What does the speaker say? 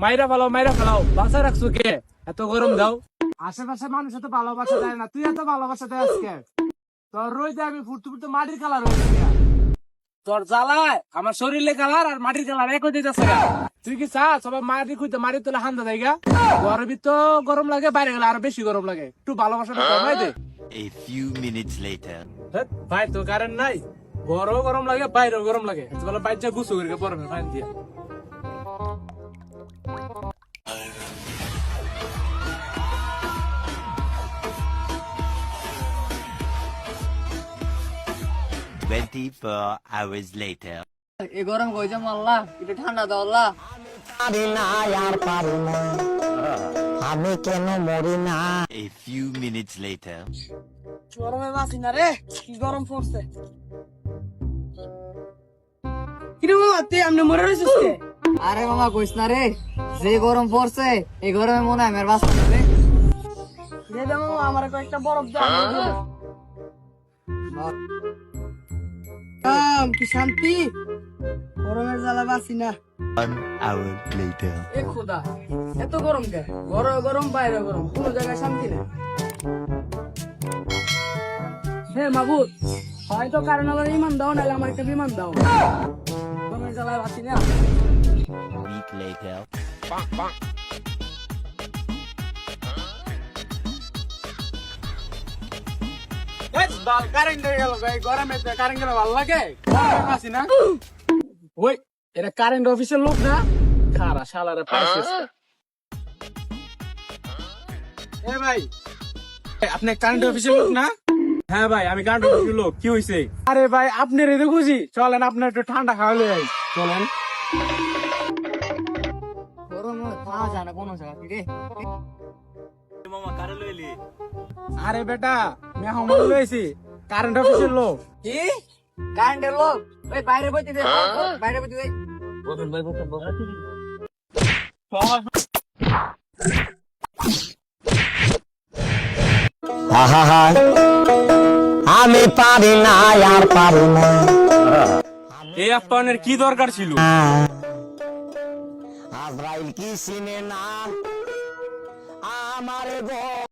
মাইরা ফেলাও বাসা রাখছো কে? এত গরম দাও। আশেপাশে মানুষ এত ভালোবাসা দেয় না, তুই এত ভালোবাসা দেয় আজকে। তোর রোদে আমি ফুটতে ফুটতে মাটির কালার হয়ে গেছি। তোর জ্বালায় আমার শরীরে কালার আর মাটির কালার এক হয়ে যাচ্ছে। তুই কি চা সবাই মাটি খুঁজতে মাটির তোলা হান্দা জায়গা? ঘরের ভিতর গরম লাগে, বাইরে গেলে আরো বেশি গরম লাগে। একটু ভালোবাসাটা কমাই দে। A few minutes later. ভাই তো কারেন্ট নাই, ঘরও গরম লাগে বাইরেও গরম লাগে। বলে বাইর যা গুছু করে পড়বে ফাইন দিয়া। hours later. এই গরম কইছে মাল্লা একটু ঠান্ডা দাও আল্লাহ। পারি না আর পারি না, আমি কেন মরি না। A few minutes later. গরমে বাঁচি না রে, কি গরম পড়ছে। কিরে বাবা তুই আমনে মরে রইছিস কে? আরে মামা কইস না রে, যে গরম পড়ছে এই গরমে মনে হয় আমার বাঁচতে না রে। দে দে মামা আমার কয়েকটা বরফ দাও। কি শান্তি, গরমের জ্বালা বাঁচি না। 1 hour later. এ খোদা এত গরম কে? ঘরে গরম বাইরে গরম, কোনো জায়গায় শান্তি নেই। হে মাবুদ, হয়তো কারণ আমার ইমান দাও, নাহলে আমার একটা বিমান দাও। গরমের জ্বালায় বাঁচি না। Week later. কারেন্ট হয়ে গেল ভাই, গরমে কারেন্ট গেলে ভালো লাগে? আসি না ওই, এটা কারেন্ট অফিসের লোক না? খারা শালারে পাইছিস। এ ভাই, আপনি কারেন্ট অফিসের লোক না? হ্যাঁ ভাই, আমি কারেন্ট অফিসের লোক। কি হয়েছে? আরে ভাই আপনি রেদে খুশি, চলেন আপনার একটু ঠান্ডা খাওয়ালে যাই, চলেন। গরম খাওয়া যায় না কোনো জায়গা থেকে। আরে বেটা মেহমান লইছি, কারেন্ট অফিসের লোক। কি কারেন্টের লোক? ওই বাইরে বইতে দে, বাইরে বইতে দে। আহা, আমি পারি না আর পারি না। এই আপ্যায়নের কি দরকার ছিল? আজরাইল কি চিনে না আমার গো।